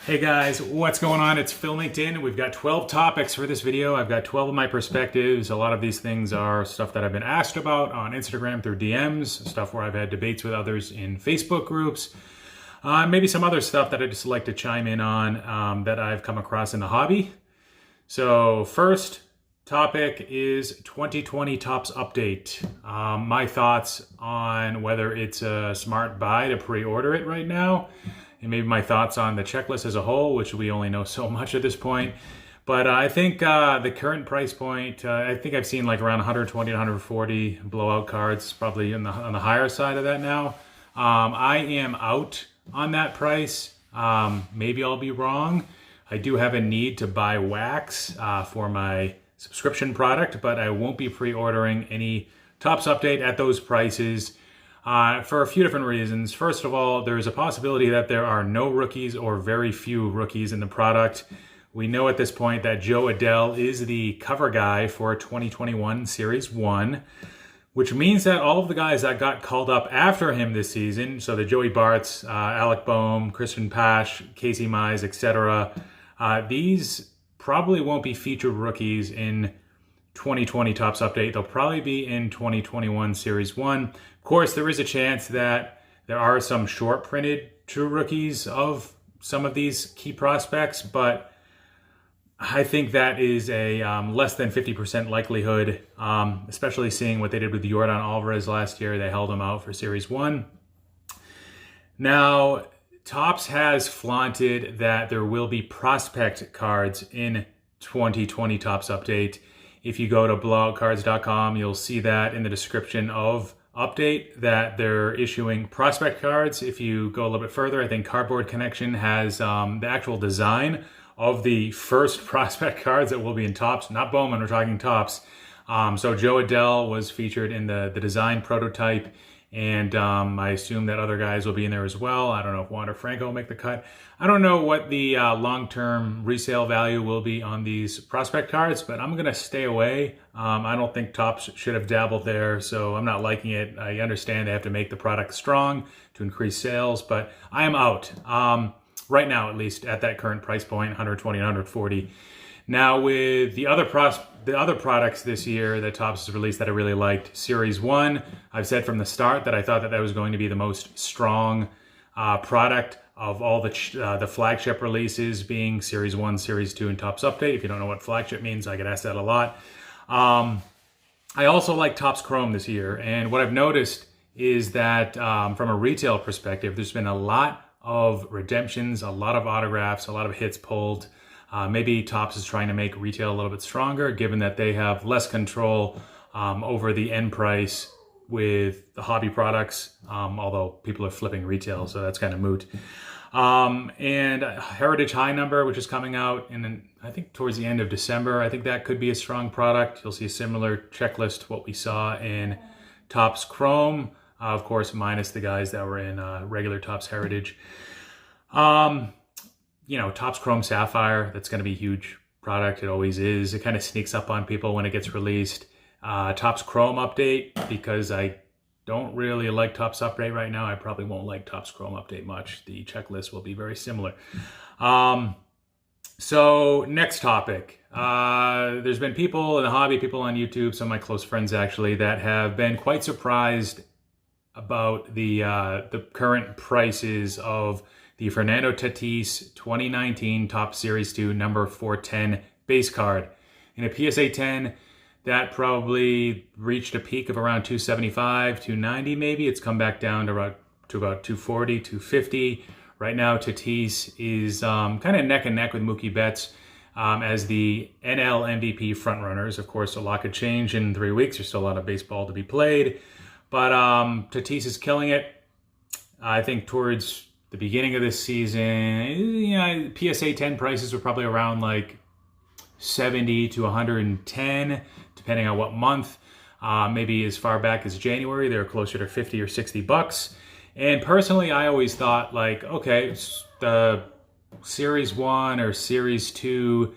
Hey guys, what's going on? It's Phil LinkedIn. We've got 12 topics for this video. I've got 12 of my perspectives. A lot of these things are stuff that I've been asked about on Instagram through DMs, stuff where I've had debates with others in Facebook groups, maybe some other stuff that I just like to chime in on that I've come across in the hobby. So first topic is 2020 Topps update. My thoughts on whether it's a smart buy to pre-order it right now, and maybe my thoughts on the checklist as a whole, which we only know so much at this point. But I think the current price point, I think I've seen like around 120 to 140 blowout cards, probably on the higher side of that now. I am out on that price. Maybe I'll be wrong. I do have a need to buy wax for my subscription product, but I won't be pre-ordering any Topps update at those prices. For a few different reasons. First of all, there's a possibility that there are no rookies or very few rookies in the product. We know at this point that Jo Adell is the cover guy for 2021 Series 1, which means that all of the guys that got called up after him this season, so the Joey Barts, Alec Bohm, Christian Pash, Casey Mize, etc., these probably won't be featured rookies in 2020 Topps update. They'll probably be in 2021 Series 1. Of course, there is a chance that there are some short printed true rookies of some of these key prospects, but I think that is a less than 50% likelihood, especially seeing what they did with Yordan Alvarez last year. They held him out for Series 1. Now, Topps has flaunted that there will be prospect cards in 2020 Topps update. If you go to blowoutcards.com, you'll see that in the description of update that they're issuing prospect cards. If you go a little bit further, I think Cardboard Connection has the actual design of the first prospect cards that will be in Topps, not Bowman, we're talking Topps. So Jo Adell was featured in the design prototype, and I assume that other guys will be in there as well. I don't know if Wander Franco will make the cut. I don't know what the long-term resale value will be on these prospect cards, but I'm going to stay away. I don't think Topps should have dabbled there, so I'm not liking it. I understand they have to make the product strong to increase sales, but I am out. Right now, at least, at that current price point, 120, 140. Now, with the other products this year that Topps has released that I really liked, Series 1, I've said from the start that I thought that was going to be the most strong product of all the flagship releases, being Series 1, Series 2, and Topps Update. If you don't know what flagship means, I get asked that a lot. I also like Topps Chrome this year, and what I've noticed is that from a retail perspective, there's been a lot of redemptions, a lot of autographs, a lot of hits pulled. Maybe Topps is trying to make retail a little bit stronger, given that they have less control over the end price with the hobby products, although people are flipping retail, so that's kind of moot. And Heritage High Number, which is coming out in, I think, towards the end of December. I think that could be a strong product. You'll see a similar checklist to what we saw in Topps Chrome, of course, minus the guys that were in regular Topps Heritage. You know, Topps Chrome Sapphire, that's going to be a huge product. It always is. It kind of sneaks up on people when it gets released. Topps Chrome update, because I don't really like Topps update right now. I probably won't like Topps Chrome update much. The checklist will be very similar. So next topic. There's been people in the hobby, people on YouTube, some of my close friends actually, that have been quite surprised about the current prices of the Fernando Tatis 2019 Topps Series 2 number 410 base card. In a PSA 10, that probably reached a peak of around 275, 290 maybe. It's come back down to about 240, 250. Right now, Tatis is kind of neck and neck with Mookie Betts as the NL MVP frontrunners. Of course, a lot could change in 3 weeks. There's still a lot of baseball to be played. But Tatis is killing it. I think towards the beginning of this season, you know, PSA 10 prices were probably around like 70 to 110, depending on what month. Maybe as far back as January, they were closer to 50 or 60 bucks. And personally, I always thought, like, okay, the Series 1 or Series 2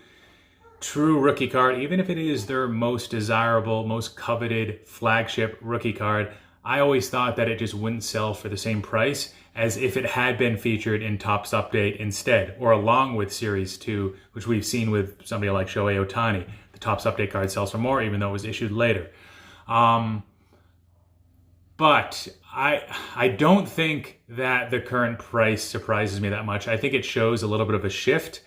true rookie card, even if it is their most desirable, most coveted flagship rookie card, I always thought that it just wouldn't sell for the same price as if it had been featured in Topps Update instead, or along with Series 2, which we've seen with somebody like Shohei Ohtani. The Topps Update card sells for more, even though it was issued later. But I don't think that the current price surprises me that much. I think it shows a little bit of a shift.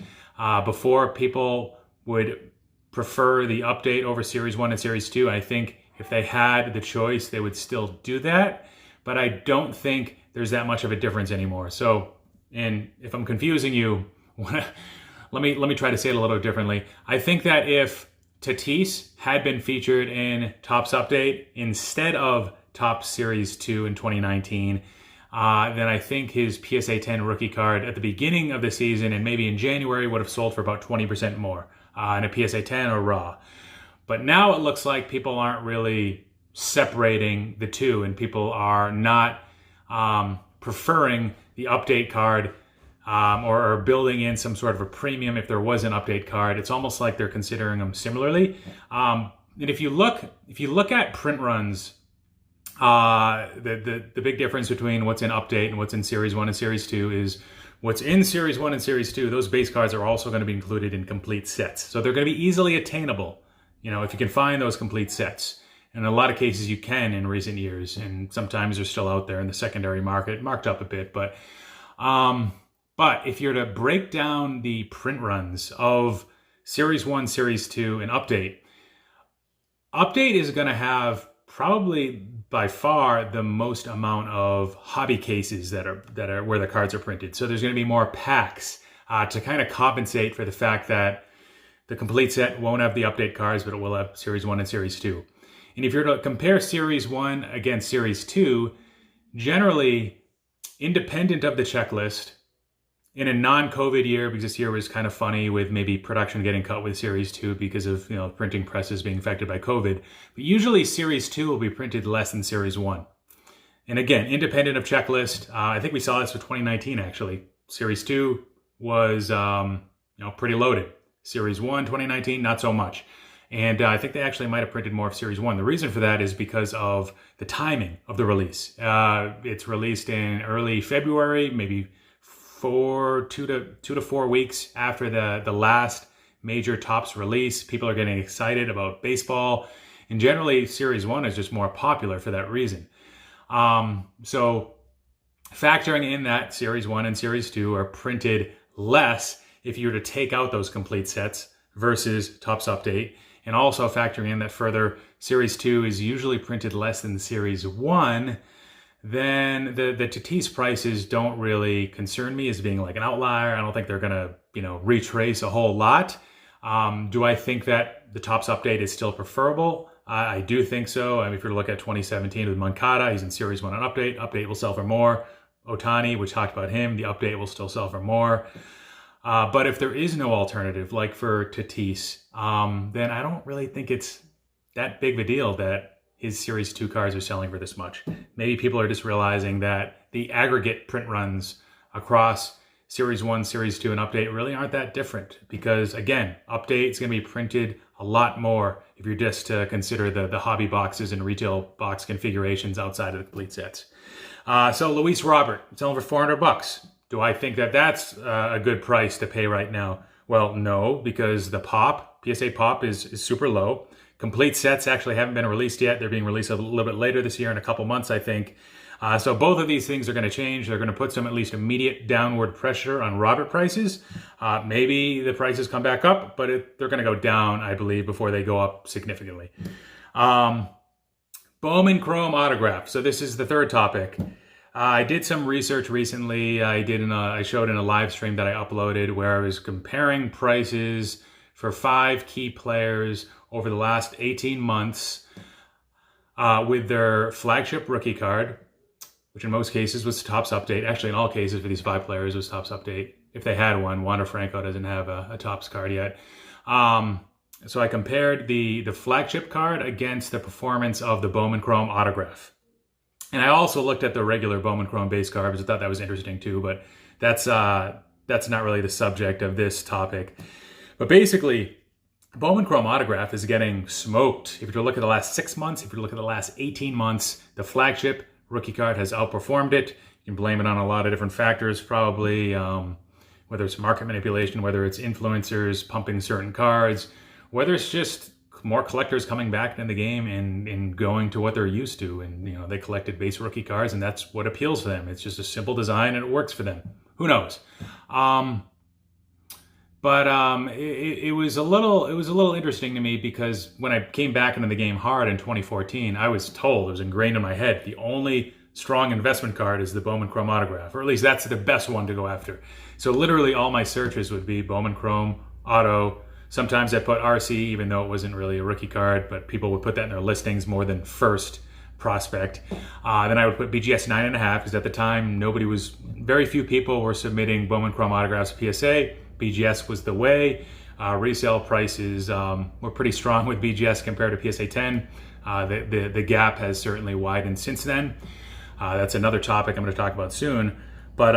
Before, people would prefer the update over Series 1 and Series 2. I think if they had the choice, they would still do that. But I don't think there's that much of a difference anymore. So, and if I'm confusing you, let me try to say it a little differently. I think that if Tatis had been featured in Topps Update instead of Topps Series 2 in 2019, then I think his PSA 10 rookie card at the beginning of the season and maybe in January would have sold for about 20% more in a PSA 10 or raw. But now it looks like people aren't really separating the two, and people are not preferring the update card or building in some sort of a premium if there was an update card. It's almost like they're considering them similarly. And if you look at print runs, the big difference between what's in update and what's in Series 1 and Series 2 is what's in Series 1 and Series 2, those base cards are also going to be included in complete sets. So they're going to be easily attainable, if you can find those complete sets. And in a lot of cases you can in recent years, and sometimes they're still out there in the secondary market, marked up a bit. But if you're to break down the print runs of Series 1, Series 2, and Update is going to have probably by far the most amount of hobby cases that are where the cards are printed. So there's going to be more packs to kind of compensate for the fact that the complete set won't have the update cards, but it will have Series 1 and Series 2. And if you're to compare Series 1 against Series 2, generally, independent of the checklist, in a non-COVID year, because this year was kind of funny with maybe production getting cut with Series 2 because of printing presses being affected by COVID, but usually Series 2 will be printed less than Series 1. And again, independent of checklist, I think we saw this for 2019 actually. Series 2 was pretty loaded. Series 1, 2019, not so much. And I think they actually might have printed more of Series 1. The reason for that is because of the timing of the release. It's released in early February, maybe 2 to 4 weeks after the last major Topps release. People are getting excited about baseball. And generally, Series 1 is just more popular for that reason. So factoring in that Series 1 and Series 2 are printed less if you were to take out those complete sets versus Topps Update. And also factoring in that further, Series 2 is usually printed less than Series 1, then the Tatis prices don't really concern me as being like an outlier. I don't think they're going to, retrace a whole lot. Do I think that the Topps Update is still preferable? I do think so. If you're to look at 2017 with Moncada, he's in Series 1 on Update. Update will sell for more. Ohtani, we talked about him. The Update will still sell for more. But if there is no alternative, like for Tatis, then I don't really think it's that big of a deal that his Series 2 cards are selling for this much. Maybe people are just realizing that the aggregate print runs across Series 1, Series 2, and Update really aren't that different. Because again, Update is going to be printed a lot more if you're just to consider the hobby boxes and retail box configurations outside of the complete sets. So Luis Robert, selling for $400. Do I think that that's a good price to pay right now? Well, no, because the PSA pop is super low. Complete sets actually haven't been released yet. They're being released a little bit later this year in a couple months, I think. So both of these things are going to change. They're going to put some at least immediate downward pressure on Robert prices. Maybe the prices come back up, but they're going to go down, I believe, before they go up significantly. Bowman Chrome autograph. So this is the third topic. I did some research recently. I showed in a live stream that I uploaded where I was comparing prices for 5 key players over the last 18 months with their flagship rookie card, which in most cases was Topps Update. Actually, in all cases for these 5 players, it was Topps Update. If they had one, Wander Franco doesn't have a Topps card yet. So I compared the flagship card against the performance of the Bowman Chrome autograph. And I also looked at the regular Bowman Chrome base card because I thought that was interesting too, but that's not really the subject of this topic. But basically, Bowman Chrome autograph is getting smoked. If you look at the last 6 months, if you look at the last 18 months, the flagship rookie card has outperformed it. You can blame it on a lot of different factors, probably, whether it's market manipulation, whether it's influencers pumping certain cards, whether it's just more collectors coming back in the game and going to what they're used to. And, they collected base rookie cards, and that's what appeals to them. It's just a simple design and it works for them. Who knows? It was a little interesting to me, because when I came back into the game hard in 2014, I was told, it was ingrained in my head, the only strong investment card is the Bowman Chrome autograph, or at least that's the best one to go after. So literally all my searches would be Bowman Chrome, auto. Sometimes I put RC, even though it wasn't really a rookie card, but people would put that in their listings more than first prospect. Then I would put BGS 9.5, because at the time, very few people were submitting Bowman Chrome autographs to PSA. BGS was the way. Resale prices were pretty strong with BGS compared to PSA 10. The gap has certainly widened since then. That's another topic I'm going to talk about soon. But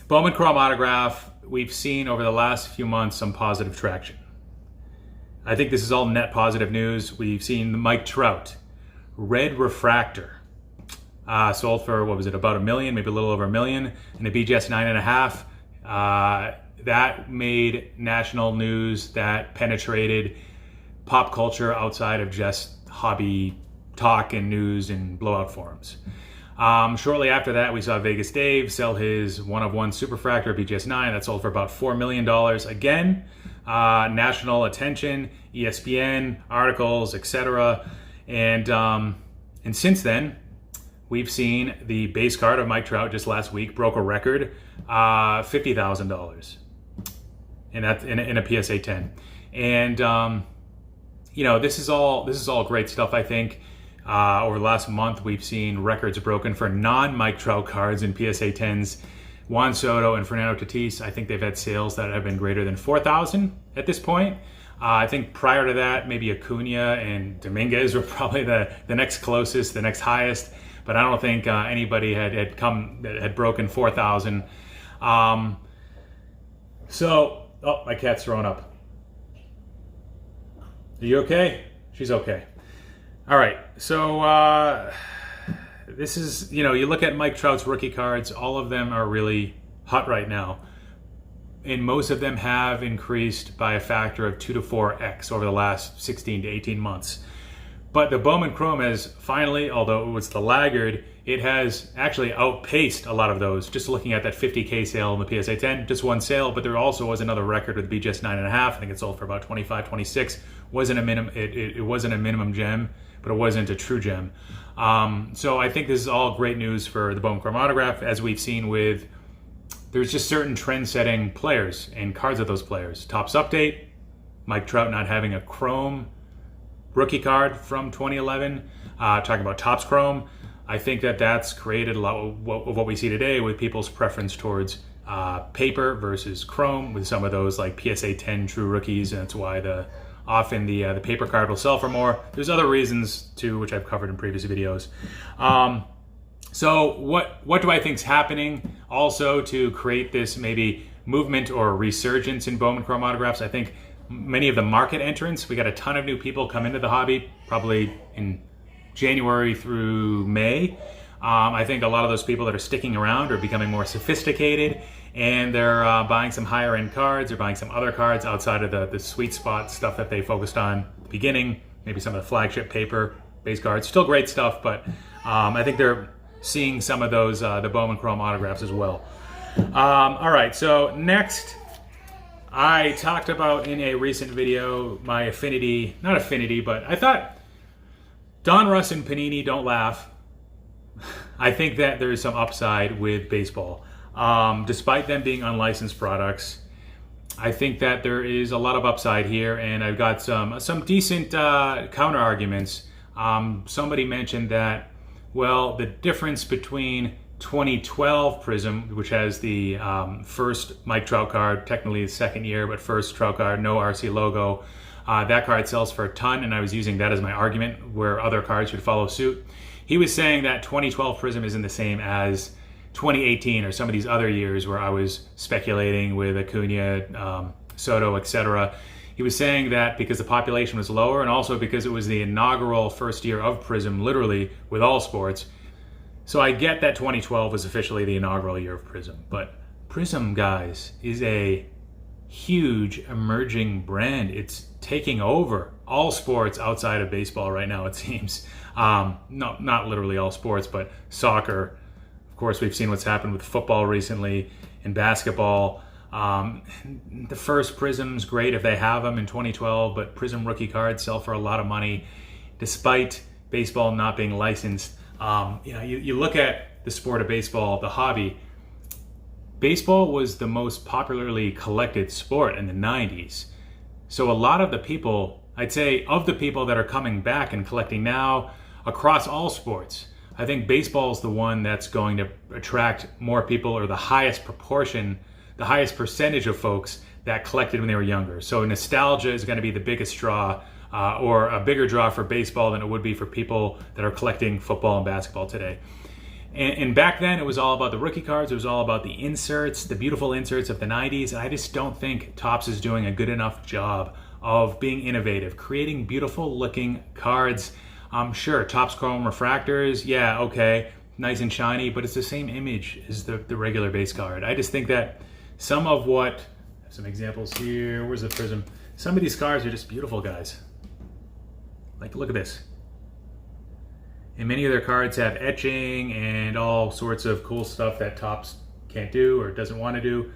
Bowman Chrome autograph, we've seen over the last few months some positive traction. I think this is all net positive news. We've seen the Mike Trout red refractor sold for, what was it, about $1 million, maybe a little over $1 million, and the BGS 9.5. That made national news, that penetrated pop culture outside of just hobby talk and news and blowout forums. Shortly after that, we saw Vegas Dave sell his one-of-one superfractor BGS 9 that sold for about $4 million. Again, national attention, ESPN, articles, etc. And since then, we've seen the base card of Mike Trout just last week broke a record, $50,000, and that's in a PSA 10. And this is all great stuff. I think over the last month we've seen records broken for non-Mike Trout cards in PSA 10s. Juan Soto and Fernando Tatis, I think they've had sales that have been greater than 4,000 at this point. I think prior to that, maybe Acuna and Dominguez were probably the next closest, the next highest. But I don't think anybody had broken 4,000. Oh, my cat's throwing up. Are you okay? She's okay. All right. So this is, you look at Mike Trout's rookie cards. All of them are really hot right now, and most of them have increased by a factor of 2 to 4x over the last 16 to 18 months. But the Bowman Chrome has finally, although it was the laggard, it has actually outpaced a lot of those. Just looking at that 50K sale in the PSA 10, just one sale, but there also was another record with BGS 9.5. I think it sold for about 25, 26. Wasn't a minimum. It wasn't a minimum gem, but it wasn't a true gem. So I think this is all great news for the Bowman Chrome autograph, as we've seen with. There's just certain trend-setting players and cards of those players. Topps Update, Mike Trout not having a Chrome rookie card from 2011. Talking about Topps Chrome, I think that's created a lot of what we see today with people's preference towards paper versus Chrome, with some of those like PSA 10 true rookies, and that's why often the paper card will sell for more. There's other reasons too, which I've covered in previous videos. So what do I think is happening also to create this maybe movement or resurgence in Bowman Chrome autographs? I think many of the market entrants, we got a ton of new people come into the hobby, probably in January through May. I think a lot of those people that are sticking around are becoming more sophisticated, and they're buying some higher end cards, or buying some other cards outside of the sweet spot stuff that they focused on at the beginning, maybe some of the flagship paper base cards. Still great stuff, but I think they're seeing some of those, the Bowman Chrome autographs as well. All right, so next, I talked about in a recent video my affinity, not affinity, but I thought Donruss and Panini, don't laugh. I think that there is some upside with baseball. Despite them being unlicensed products, I think that there is a lot of upside here, and I've got some decent counter arguments. Somebody mentioned that, well, the difference between 2012 Prism, which has the first Mike Trout card, technically the second year, but first Trout card, no RC logo, that card sells for a ton, and I was using that as my argument where other cards should follow suit. He was saying that 2012 Prism isn't the same as 2018 or some of these other years where I was speculating with Acuna, Soto, etc. He was saying that because the population was lower, and also because it was the inaugural first year of Prism, literally with all sports, So I get that 2012 was officially the inaugural year of Prism, but Prism, guys, is a huge emerging brand. It's taking over all sports outside of baseball right now, it seems. Not literally all sports, but soccer. Of course, we've seen what's happened with football recently and basketball. The first Prism's great if they have them in 2012, but Prism rookie cards sell for a lot of money, despite baseball not being licensed. You look at the sport of baseball, the hobby. Baseball was the most popularly collected sport in the 90s. So a lot of the people, I'd say, of the people that are coming back and collecting now across all sports, I think baseball is the one that's going to attract more people, or the highest proportion, the highest percentage of folks that collected when they were younger. So nostalgia is going to be the biggest draw, or a bigger draw for baseball than it would be for people that are collecting football and basketball today. And back then, it was all about the rookie cards. It was all about the inserts, the beautiful inserts of the 90s. And I just don't think Topps is doing a good enough job of being innovative, creating beautiful looking cards. Sure, Topps Chrome refractors, yeah, okay, nice and shiny, but it's the same image as the regular base card. I just think that some of what, I have some examples here, where's the Prism? Some of these cards are just beautiful, guys. Like, look at this. And many of their cards have etching and all sorts of cool stuff that Topps can't do or doesn't want to do.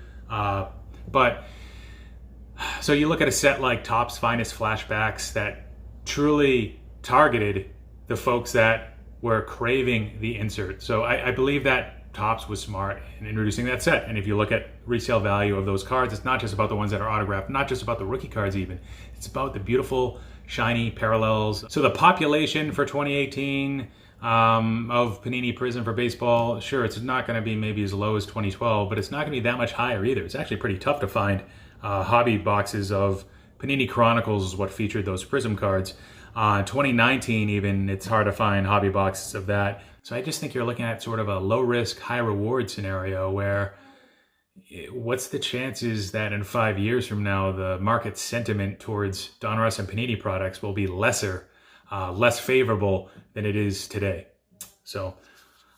So you look at a set like Topps Finest Flashbacks that truly targeted the folks that were craving the insert. So I believe that Topps was smart in introducing that set. And if you look at resale value of those cards, it's not just about the ones that are autographed, not just about the rookie cards even. It's about the beautiful, shiny parallels. So the population for 2018 of Panini Prism for baseball, sure, it's not going to be maybe as low as 2012, but it's not going to be that much higher either. It's actually pretty tough to find hobby boxes of Panini Chronicles is what featured those Prism cards. 2019 even, it's hard to find hobby boxes of that. So I just think you're looking at sort of a low risk, high reward scenario where what's the chances that in 5 years from now, the market sentiment towards Donruss and Panini products will be less favorable than it is today. So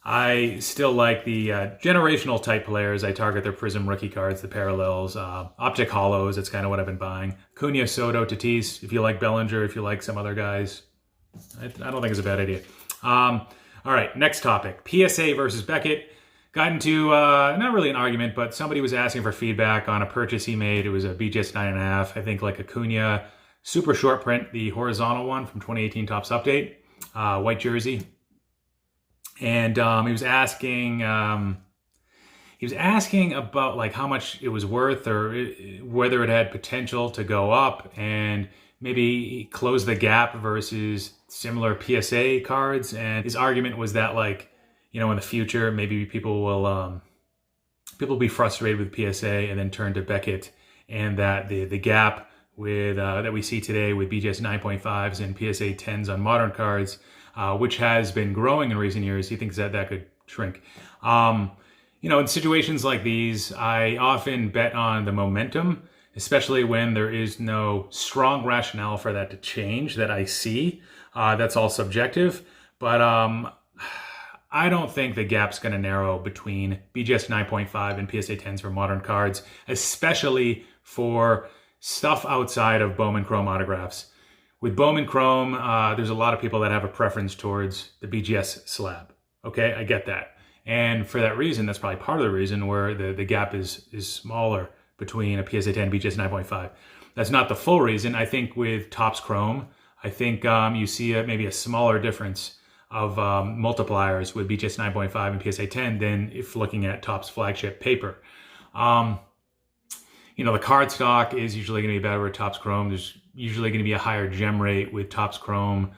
I still like the generational type players. I target their Prism rookie cards, the parallels, optic hollows. That's kind of what I've been buying. Cunha, Soto, Tatis. If you like Bellinger, if you like some other guys, I don't think it's a bad idea. All right, next topic. PSA versus Beckett. Got into, not really an argument, but somebody was asking for feedback on a purchase he made. It was a BGS 9.5, I think like a Cunha super short print, the horizontal one from 2018 Topps Update, white jersey. And he was asking about like how much it was worth or whether it had potential to go up and maybe close the gap versus similar PSA cards. And his argument was that, like, you know, in the future, maybe people will be frustrated with PSA and then turn to Beckett, and that the gap with that we see today with BGS 9.5s and PSA 10s on modern cards, which has been growing in recent years, he thinks that could shrink. You know, in situations like these, I often bet on the momentum, especially when there is no strong rationale for that to change that I see. That's all subjective, but I don't think the gap's going to narrow between BGS 9.5 and PSA 10s for modern cards, especially for stuff outside of Bowman Chrome autographs. With Bowman Chrome, there's a lot of people that have a preference towards the BGS slab. Okay, I get that. And for that reason, that's probably part of the reason where the gap is smaller between a PSA 10 and BGS 9.5. That's not the full reason. I think with Topps Chrome, I think you see maybe a smaller difference of multipliers with BGS 9.5 and PSA 10 than if looking at Topps flagship paper. You know, the card stock is usually going to be better with Topps Chrome. There's usually going to be a higher gem rate with Topps Chrome.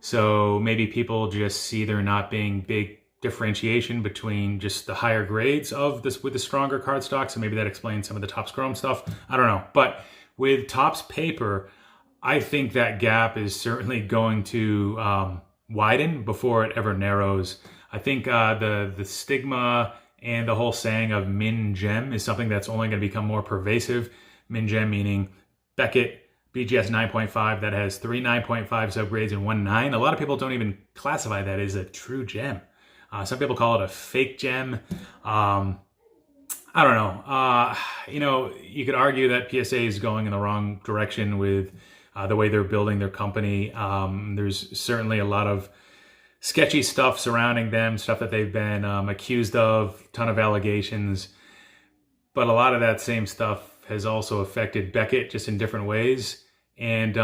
So maybe people just see there not being big differentiation between just the higher grades of this with the stronger card stock. So maybe that explains some of the Topps Chrome stuff. I don't know. But with Topps paper, I think that gap is certainly going to widen before it ever narrows. I think the stigma and the whole saying of min gem is something that's only going to become more pervasive. Min gem meaning Beckett BGS 9.5 that has 3 9.5 subgrades and 1 9. A lot of people don't even classify that as a true gem. Some people call it a fake gem. I don't know. You could argue that PSA is going in the wrong direction with the way they're building their company. There's certainly a lot of sketchy stuff surrounding them, stuff that they've been accused of, ton of allegations. But a lot of that same stuff has also affected Beckett just in different ways. And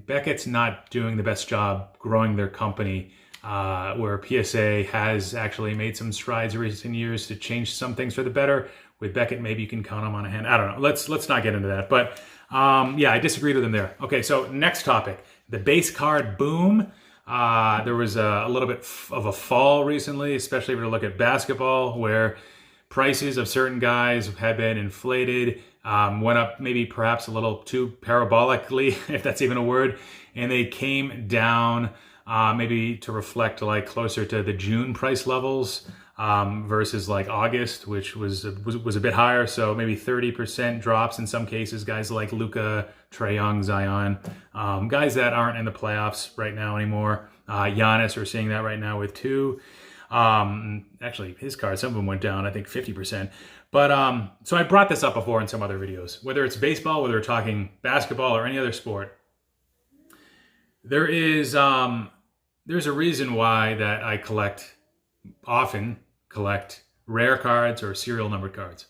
Beckett's not doing the best job growing their company, where PSA has actually made some strides in recent years to change some things for the better. With Beckett, maybe you can count them on a hand. I don't know. Let's not get into that. But yeah, I disagreed with him there. Okay, so next topic, the base card boom. There was a little bit of a fall recently, especially if you look at basketball, where prices of certain guys have been inflated, went up maybe perhaps a little too parabolically, if that's even a word, and they came down maybe to reflect like closer to the June price levels versus like August, which was a bit higher. So maybe 30% drops in some cases. Guys like Luka, Trae Young, Zion, guys that aren't in the playoffs right now anymore. Giannis, we're seeing that right now with two. Actually, his cards, some of them went down, I think 50%. But so I brought this up before in some other videos. Whether it's baseball, whether we're talking basketball or any other sport, there's a reason why that I often collect rare cards or serial numbered cards.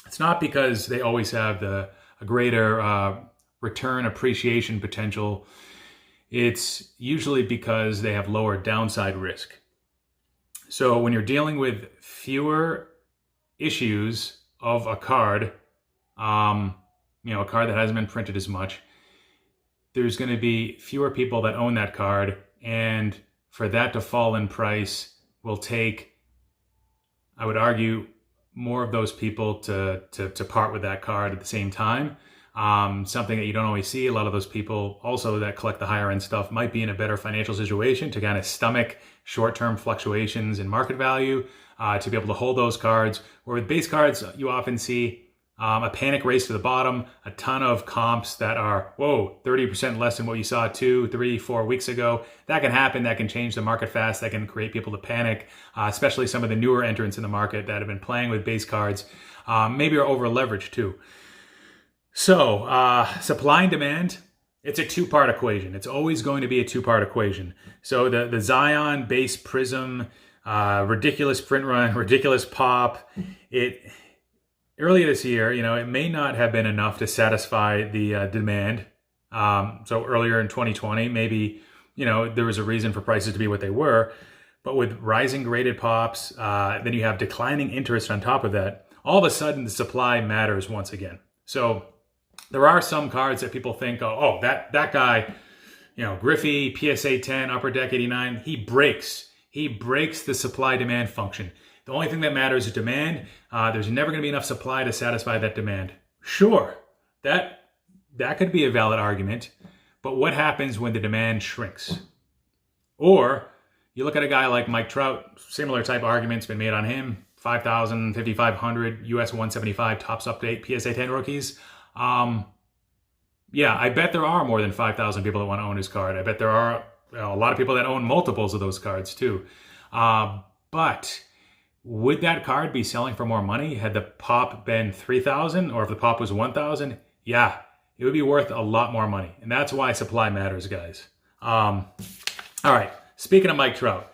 It's not because they always have a greater return appreciation potential. It's usually because they have lower downside risk. So when you're dealing with fewer issues of a card, a card that hasn't been printed as much, there's going to be fewer people that own that card, and for that to fall in price will take, I would argue, more of those people to part with that card at the same time. Something that you don't always see. A lot of those people also that collect the higher end stuff might be in a better financial situation to kind of stomach short-term fluctuations in market value, to be able to hold those cards. Where with base cards, you often see a panic race to the bottom, a ton of comps that are, 30% less than what you saw 2, 3, 4 weeks ago. That can happen. That can change the market fast. That can create people to panic, especially some of the newer entrants in the market that have been playing with base cards. Maybe are over leveraged too. So supply and demand, it's a two-part equation. It's always going to be a two-part equation. So the Zion base Prism, ridiculous print run, ridiculous pop. Earlier this year, it may not have been enough to satisfy the demand. So earlier in 2020, maybe, there was a reason for prices to be what they were. But with rising graded pops, then you have declining interest on top of that. All of a sudden, the supply matters once again. So there are some cards that people think, that guy, Griffey, PSA 10, Upper Deck 89, he breaks the supply-demand function. The only thing that matters is demand. There's never going to be enough supply to satisfy that demand. Sure, that could be a valid argument, but what happens when the demand shrinks? Or you look at a guy like Mike Trout, similar type arguments been made on him, 5,000, 5,500, US 175 tops update, PSA 10 rookies. Yeah, I bet there are more than 5,000 people that want to own his card. I bet there are a lot of people that own multiples of those cards too. But would that card be selling for more money had the pop been 3,000, or if the pop was 1,000? Yeah, it would be worth a lot more money. And that's why supply matters, guys. All right, speaking of Mike Trout,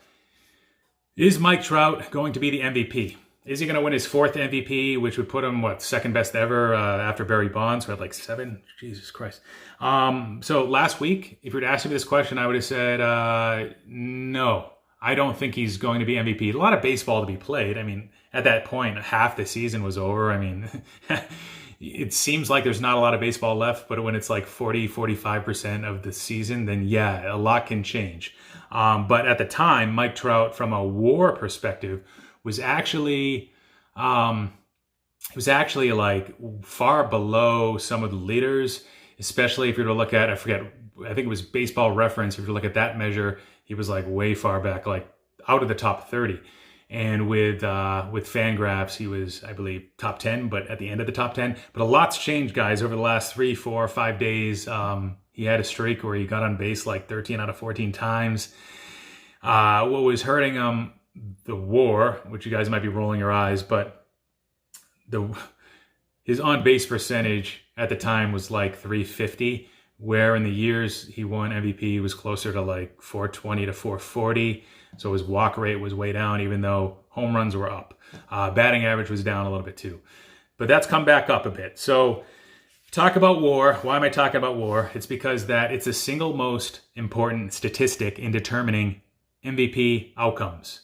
is Mike Trout going to be the MVP? Is he going to win his 4th MVP, which would put him, second best ever after Barry Bonds, who had like 7? Jesus Christ. So last week, if you were to ask me this question, I would have said, no, I don't think he's going to be MVP. A lot of baseball to be played. I mean, at that point, half the season was over. I mean, it seems like there's not a lot of baseball left, but when it's like 45% of the season, then yeah, a lot can change. But at the time, Mike Trout, from a WAR perspective, was actually like far below some of the leaders, especially if you were to look at, I think it was Baseball Reference. If you look at that measure, he was like way far back, like out of the top 30. And with Fangraphs, he was, I believe, top 10, but at the end of the top 10. But a lot's changed, guys, over the last 3, 4, 5 days. He had a streak where he got on base like 13 out of 14 times. What was hurting him, the WAR, which you guys might be rolling your eyes, but his on-base percentage at the time was like 350, where in the years he won MVP was closer to like 420 to 440. So his walk rate was way down, even though home runs were up. Batting average was down a little bit too. But that's come back up a bit. So talk about WAR. Why am I talking about WAR? It's because it's the single most important statistic in determining MVP outcomes.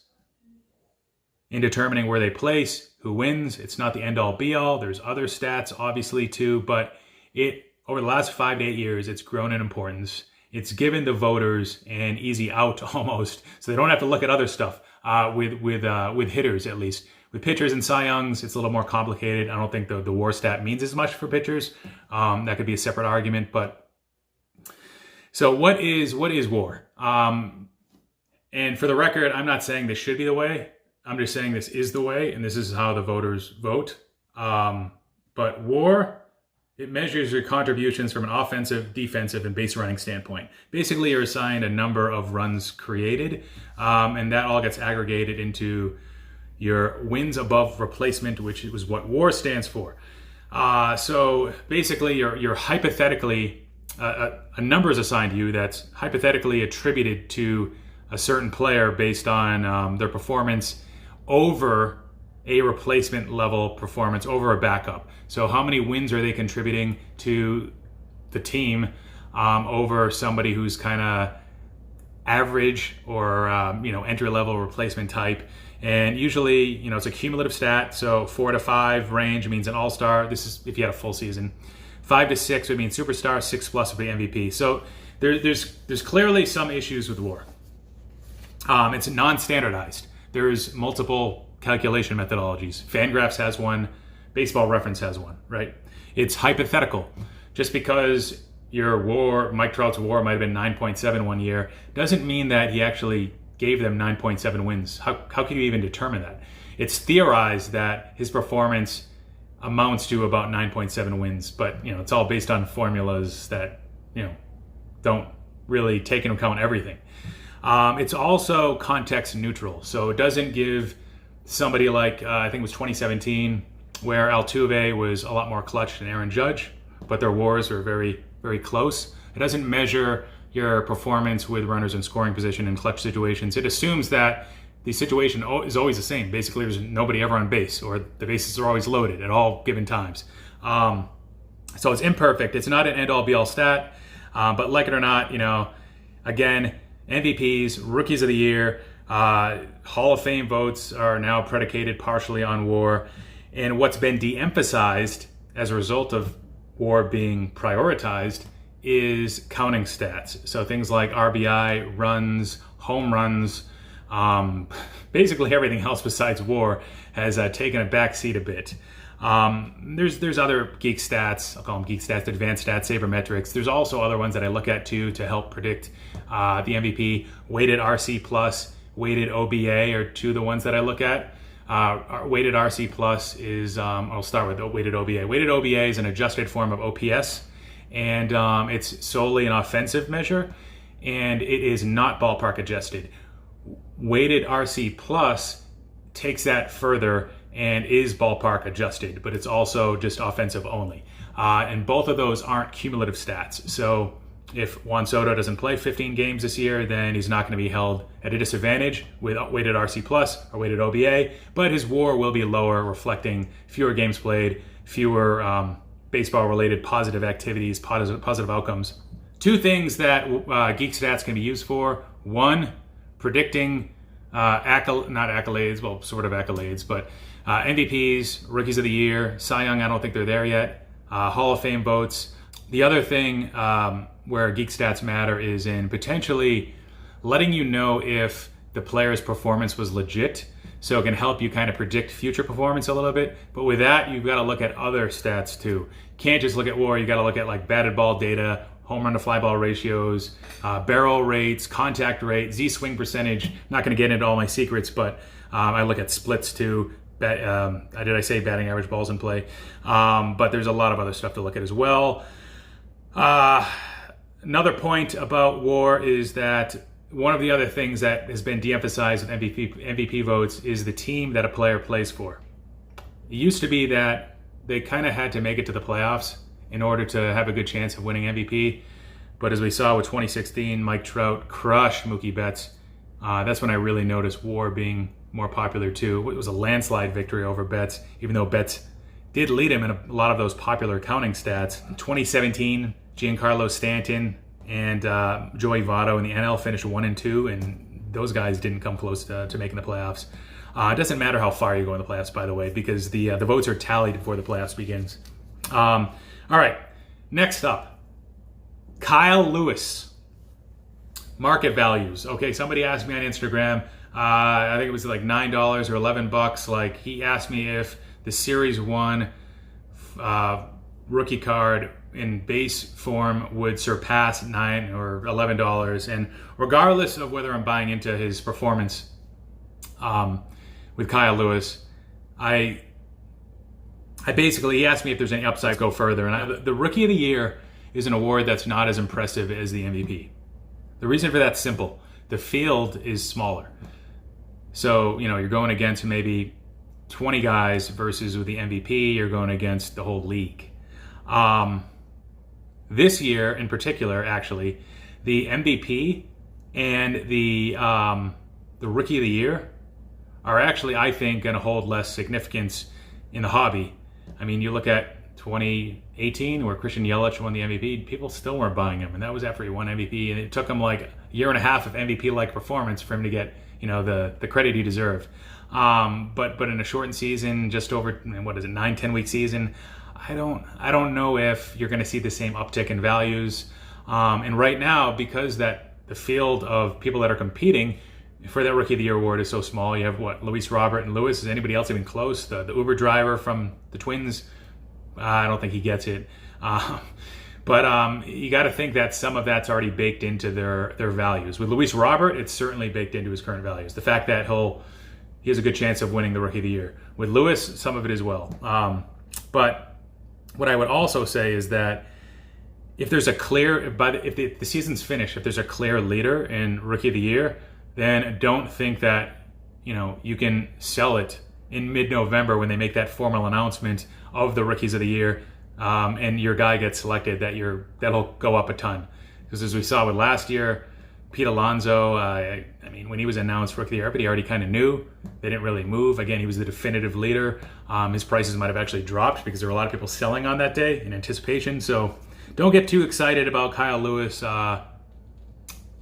In determining where they place, who wins. It's not the end-all be-all. There's other stats, obviously, too. But over the last 5 to 8 years, it's grown in importance. It's given the voters an easy out almost, so they don't have to look at other stuff with hitters, at least. With pitchers and Cy Youngs, it's a little more complicated. I don't think the WAR stat means as much for pitchers. That could be a separate argument. But so what is WAR? And for the record, I'm not saying this should be the way. I'm just saying this is the way, and this is how the voters vote. But WAR, it measures your contributions from an offensive, defensive, and base running standpoint. Basically, you're assigned a number of runs created, and that all gets aggregated into your wins above replacement, which is what WAR stands for. So basically, you're hypothetically, a number is assigned to you that's hypothetically attributed to a certain player based on their performance over a replacement level performance over a backup. So how many wins are they contributing to the team over somebody who's kind of average or entry level replacement type? And usually, it's a cumulative stat. So 4 to 5 range means an all-star. This is if you had a full season. 5 to 6 would mean superstar. 6 plus would be MVP. So there's clearly some issues with WAR. It's non-standardized. There's multiple calculation methodologies. Fangraphs has one. Baseball Reference has one, right? It's hypothetical. Just because your WAR, Mike Trout's WAR might have been 9.7 one year, doesn't mean that he actually gave them 9.7 wins. How can you even determine that? It's theorized that his performance amounts to about 9.7 wins, but it's all based on formulas that don't really take into account everything. It's also context neutral, so it doesn't give somebody like I think it was 2017 where Altuve was a lot more clutch than Aaron Judge, but their WARs were very, very close. It doesn't measure your performance with runners in scoring position in clutch situations. It assumes that the situation is always the same. Basically, there's nobody ever on base, or the bases are always loaded at all given times. So it's imperfect. It's not an end-all be-all stat, but like it or not, again, MVPs, Rookies of the Year, Hall of Fame votes are now predicated partially on WAR. And what's been de-emphasized as a result of WAR being prioritized is counting stats. So things like RBI, runs, home runs, basically everything else besides WAR has taken a backseat a bit. There's other geek stats, I'll call them geek stats, advanced stats, sabermetrics. There's also other ones that I look at too to help predict the MVP. Weighted RC plus, weighted OBA are two of the ones that I look at. Weighted RC plus is, I'll start with the weighted OBA. Weighted OBA is an adjusted form of OPS, and it's solely an offensive measure, and it is not ballpark adjusted. Weighted RC plus takes that further and is ballpark adjusted, but it's also just offensive only. And both of those aren't cumulative stats. So if Juan Soto doesn't play 15 games this year, then he's not going to be held at a disadvantage with weighted RC plus or weighted OBA, but his WAR will be lower, reflecting fewer games played, fewer baseball-related positive activities, positive outcomes. Two things that Geek Stats can be used for. One, predicting not accolades, well, sort of accolades, but MVPs, Rookies of the Year, Cy Young, I don't think they're there yet, Hall of Fame votes. The other thing where Geek Stats matter is in potentially letting you know if the player's performance was legit. So it can help you kind of predict future performance a little bit. But with that, you've got to look at other stats too. Can't just look at WAR, you got to look at like batted ball data, home run to fly ball ratios, barrel rates, contact rate, Z swing percentage. Not going to get into all my secrets, but I look at splits too. Did I say batting average balls in play? But there's a lot of other stuff to look at as well. Another point about WAR is that one of the other things that has been de-emphasized with MVP votes is the team that a player plays for. It used to be that they kind of had to make it to the playoffs in order to have a good chance of winning MVP. But as we saw with 2016, Mike Trout crushed Mookie Betts. That's when I really noticed WAR being more popular too. It was a landslide victory over Betts, even though Betts did lead him in a lot of those popular counting stats. In 2017, Giancarlo Stanton and Joey Votto in the NL finished 1 and 2, and those guys didn't come close to making the playoffs. It doesn't matter how far you go in the playoffs, by the way, because the votes are tallied before the playoffs begins. All right, next up, Kyle Lewis. Market values. Okay, somebody asked me on Instagram, I think it was like $9 or $11. Like, he asked me if the Series 1 rookie card in base form would surpass $9 or $11. And regardless of whether I'm buying into his performance with Kyle Lewis, I basically, he asked me if there's any upside to go further. And the Rookie of the Year is an award that's not as impressive as the MVP. The reason for that's simple. The field is smaller. So, you're going against maybe 20 guys versus with the MVP, you're going against the whole league. This year in particular, actually, the MVP and the Rookie of the Year are actually, I think, going to hold less significance in the hobby. I mean, you look at 2018 where Christian Yelich won the MVP, people still weren't buying him, and that was after he won MVP, and it took him like a year and a half of MVP-like performance for him to get, the credit he deserved. But in a shortened season, just over 9-10 week season, I don't know if you're going to see the same uptick in values. And right now, because that the field of people that are competing for that Rookie of the Year award is so small, you have Luis Robert and Lewis. Is anybody else even close? The Uber driver from the Twins, I don't think he gets it. But you got to think that some of that's already baked into their values. With Luis Robert, it's certainly baked into his current values. The fact that he has a good chance of winning the Rookie of the Year. With Lewis, some of it as well. But what I would also say is that if there's a clear, if the season's finished, if there's a clear leader in Rookie of the Year, then don't think that you can sell it in mid-November when they make that formal announcement of the Rookies of the Year, and your guy gets selected, that'll go up a ton. Because as we saw with last year, Pete Alonso, when he was announced Rookie of the Year, everybody already kind of knew. They didn't really move. Again, he was the definitive leader. His prices might have actually dropped because there were a lot of people selling on that day in anticipation. So don't get too excited about Kyle Lewis.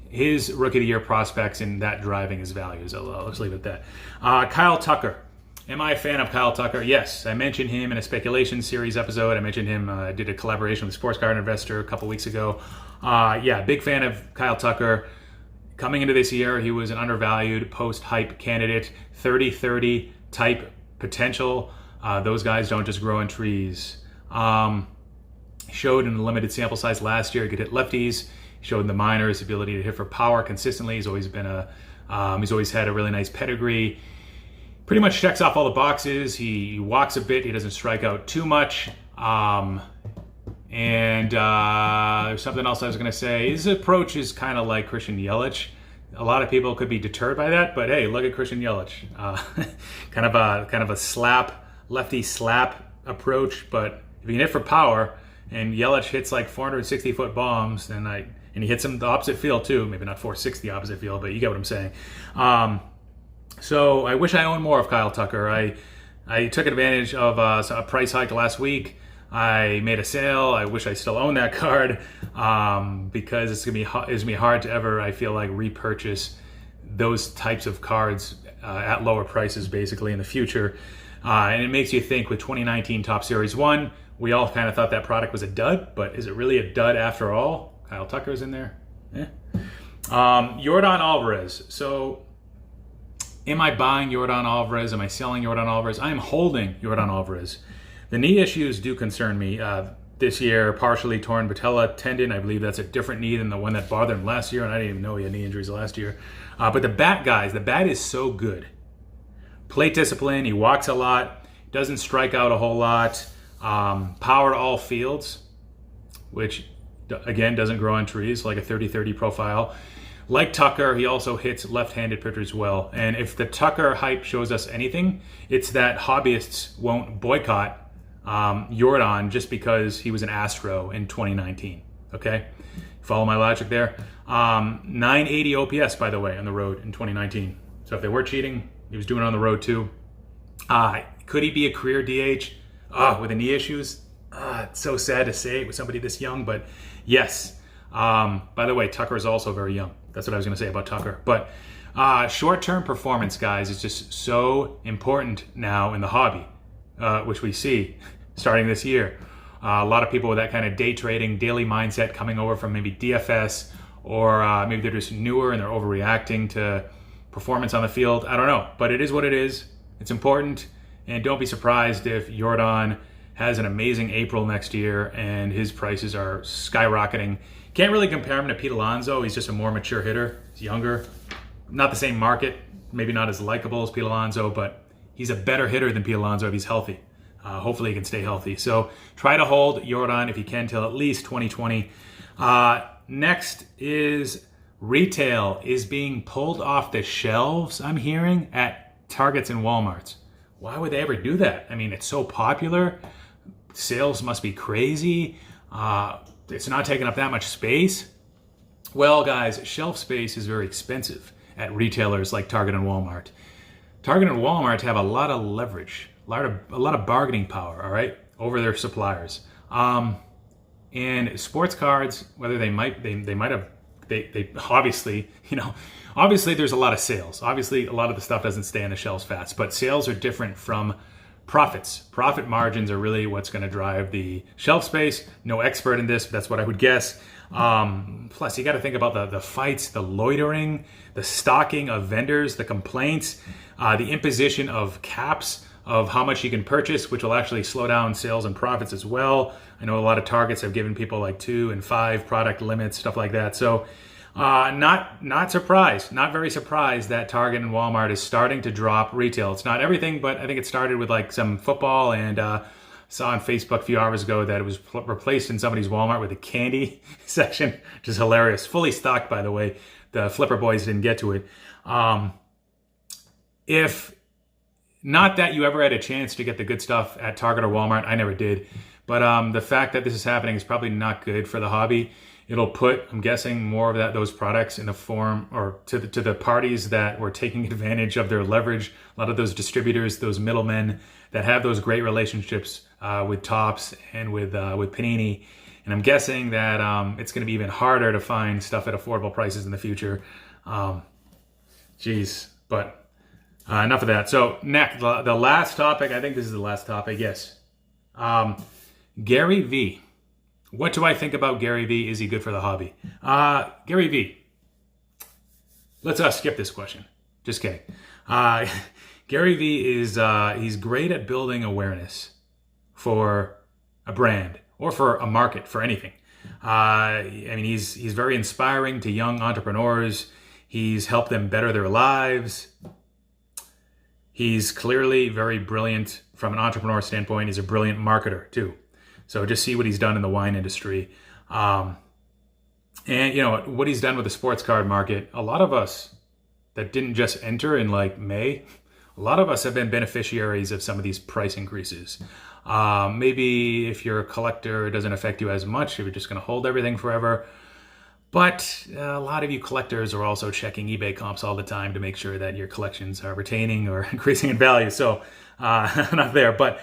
His Rookie of the Year prospects and that driving his values. I'll just leave it at that. Kyle Tucker. Am I a fan of Kyle Tucker? Yes. I mentioned him in a speculation series episode. I mentioned him, did a collaboration with Sports Card Investor a couple weeks ago. Big fan of Kyle Tucker. Coming into this year, he was an undervalued post-hype candidate, 30-30 type potential. Those guys don't just grow in trees. Showed in a limited sample size last year he could hit lefties. He showed in the minors ability to hit for power consistently. He's always had a really nice pedigree. Pretty much checks off all the boxes. He walks a bit. He doesn't strike out too much. There's something else I was going to say. His approach is kind of like Christian Yelich. A lot of people could be deterred by that, but hey, look at Christian Yelich. Kind of a lefty slap approach, but if you can hit for power, and Yelich hits like 460-foot bombs, and he hits them the opposite field too. Maybe not 460 opposite field, but you get what I'm saying. So I wish I owned more of Kyle Tucker. I took advantage of a price hike last week. I made a sale. I wish I still owned that card because it's gonna be hard to ever, I feel like, repurchase those types of cards at lower prices basically in the future. And it makes you think with 2019 Topps Series 1, we all kind of thought that product was a dud, but is it really a dud after all? Kyle Tucker's in there. Yordan Alvarez. So am I buying Yordan Alvarez? Am I selling Yordan Alvarez? I am holding Yordan Alvarez. The knee issues do concern me. This year, partially torn patella tendon. I believe that's a different knee than the one that bothered him last year, and I didn't even know he had knee injuries last year. But the bat is so good. Plate discipline, he walks a lot, doesn't strike out a whole lot. Power to all fields, which again doesn't grow on trees, like a 30-30 profile. Like Tucker, he also hits left-handed pitchers well. And if the Tucker hype shows us anything, it's that hobbyists won't boycott Yordan just because he was an Astro in 2019. Okay? Follow my logic there? 980 OPS, by the way, on the road in 2019. So if they were cheating, he was doing it on the road too. Could he be a career DH with the knee issues? It's so sad to say it with somebody this young, but yes. By the way, Tucker is also very young. That's what I was going to say about Tucker. But short-term performance, guys, is just so important now in the hobby, which we see starting this year. A lot of people with that kind of day trading, daily mindset coming over from maybe DFS, or maybe they're just newer and they're overreacting to performance on the field. I don't know, but it is what it is. It's important, and don't be surprised if Yordan has an amazing April next year and his prices are skyrocketing. Can't really compare him to Pete Alonso. He's just a more mature hitter. He's younger. Not the same market, maybe not as likable as Pete Alonso, but he's a better hitter than Pete Alonso if he's healthy. Hopefully he can stay healthy. So try to hold Yordan if you can till at least 2020. Next is retail is being pulled off the shelves, I'm hearing, at Targets and Walmarts. Why would they ever do that? I mean, it's so popular. Sales must be crazy. It's not taking up that much space. Well, guys, shelf space is very expensive at retailers like Target and Walmart. Target and Walmart have a lot of leverage, a lot of bargaining power, all right, over their suppliers. And sports cards, whether they obviously, obviously there's a lot of sales. Obviously, a lot of the stuff doesn't stay on the shelves fast, but sales are different from profits. Profit margins are really what's going to drive the shelf space. No expert in this, but that's what I would guess. Plus, you got to think about the fights, the loitering, the stalking of vendors, the complaints, the imposition of caps of how much you can purchase, which will actually slow down sales and profits as well. I know a lot of Targets have given people like 2 and 5 product limits, stuff like that. So not surprised, not very surprised that Target and Walmart is starting to drop retail. It's not everything, but I think it started with like some football, and saw on Facebook a few hours ago that it was replaced in somebody's Walmart with a candy section, which is hilarious. Fully stocked, by the way. The Flipper boys didn't get to it. If not that you ever had a chance to get the good stuff at Target or Walmart, I never did. But the fact that this is happening is probably not good for the hobby. It'll put, I'm guessing, more of those products in the form or to the parties that were taking advantage of their leverage. A lot of those distributors, those middlemen that have those great relationships with Topps and with Panini. And I'm guessing that it's going to be even harder to find stuff at affordable prices in the future. But enough of that. So next, the last topic, I think this is the last topic, yes. GaryVee. What do I think about GaryVee? Is he good for the hobby? GaryVee. Let's skip this question. Just kidding. GaryVee is he's great at building awareness for a brand or for a market, for anything. I mean, he's very inspiring to young entrepreneurs. He's helped them better their lives. He's clearly very brilliant from an entrepreneur standpoint. He's a brilliant marketer too. So just see what he's done in the wine industry. And what he's done with the sports card market. A lot of us that didn't just enter in like May, a lot of us have been beneficiaries of some of these price increases. Maybe if you're a collector, it doesn't affect you as much if you're just going to hold everything forever. But a lot of you collectors are also checking eBay comps all the time to make sure that your collections are retaining or increasing in value. So not there, but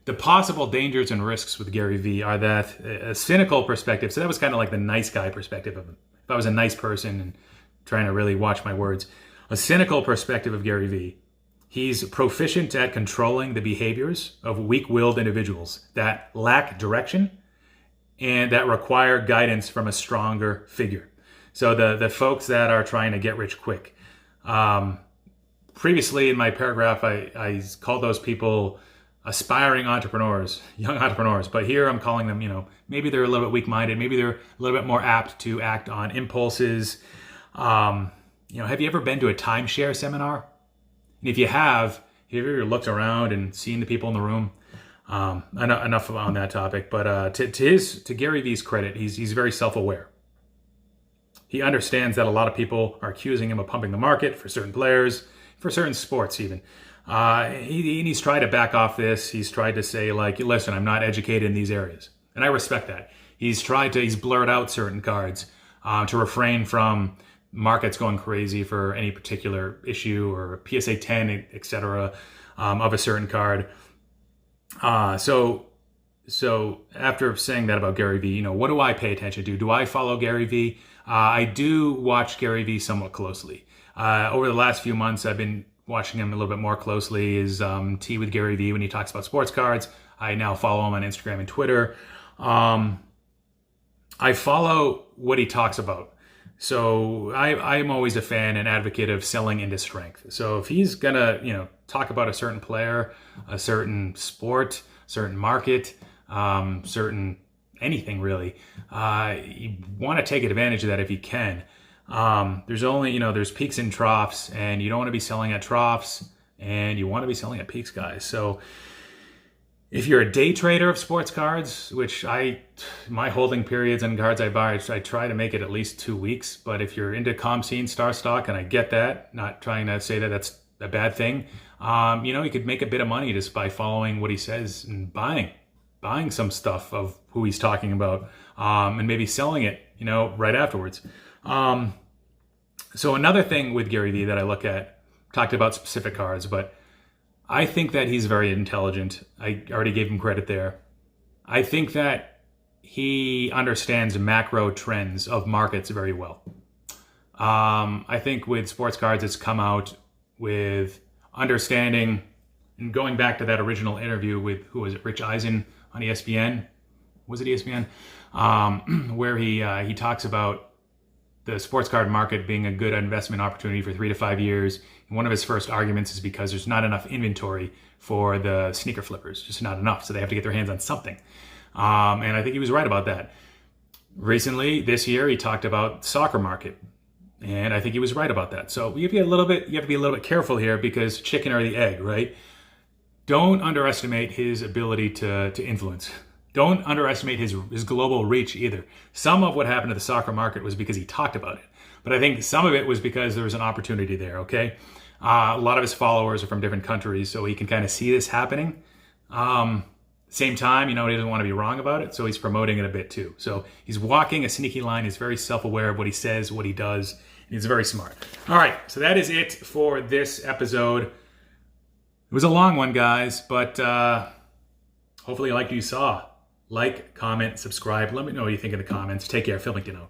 the possible dangers and risks with GaryVee are that a cynical perspective. So that was kind of like the nice guy perspective of him. If I was a nice person and trying to really watch my words, a cynical perspective of GaryVee. He's proficient at controlling the behaviors of weak-willed individuals that lack direction and that require guidance from a stronger figure. So the folks that are trying to get rich quick. Previously in my paragraph, I called those people aspiring entrepreneurs, young entrepreneurs. But here I'm calling them, maybe they're a little bit weak-minded. Maybe they're a little bit more apt to act on impulses. Have you ever been to a timeshare seminar? And if you have you ever looked around and seen the people in the room? Enough on that topic. But to GaryVee's credit, he's very self-aware. He understands that a lot of people are accusing him of pumping the market for certain players, for certain sports even. He's tried to back off this. He's tried to say, like, listen, I'm not educated in these areas. And I respect that. He's blurred out certain cards to refrain from markets going crazy for any particular issue or PSA 10, etc. Of a certain card. So after saying that about GaryVee, what do I pay attention to? Do I follow GaryVee? I do watch GaryVee somewhat closely. Over the last few months, I've been watching him a little bit more closely. His Tea with GaryVee when he talks about sports cards. I now follow him on Instagram and Twitter. I follow what he talks about. So I'm always a fan and advocate of selling into strength. So if he's gonna, talk about a certain player, a certain sport, certain market, certain anything really, you want to take advantage of that if you can. There's peaks and troughs, and you don't want to be selling at troughs, and you want to be selling at peaks, guys. So if you're a day trader of sports cards, which my holding periods and cards I buy, I try to make it at least 2 weeks. But if you're into comp scene, star stock, and I get that, not trying to say that that's a bad thing, you could make a bit of money just by following what he says and buying some stuff of who he's talking about, and maybe selling it, right afterwards. So another thing with GaryVee that I look at, talked about specific cards, but I think that he's very intelligent. I already gave him credit there. I think that he understands macro trends of markets very well. I think with sports cards, it's come out with understanding, and going back to that original interview with, who was it, Rich Eisen on ESPN? Was it ESPN? Where he talks about the sports card market being a good investment opportunity for 3 to 5 years. And one of his first arguments is because there's not enough inventory for the sneaker flippers, just not enough. So they have to get their hands on something. And I think he was right about that. Recently, this year, he talked about soccer market. And I think he was right about that. So you have to be a little bit careful here, because chicken or the egg, right? Don't underestimate his ability to influence. Don't underestimate his global reach either. Some of what happened to the soccer market was because he talked about it. But I think some of it was because there was an opportunity there, okay? A lot of his followers are from different countries, so he can kind of see this happening. Same time, he doesn't want to be wrong about it, so he's promoting it a bit too. So he's walking a sneaky line. He's very self-aware of what he says, what he does, and he's very smart. All right, so that is it for this episode. It was a long one, guys, but hopefully you liked what you saw. Like, comment, subscribe. Let me know what you think in the comments. Take care. Phil McDonough.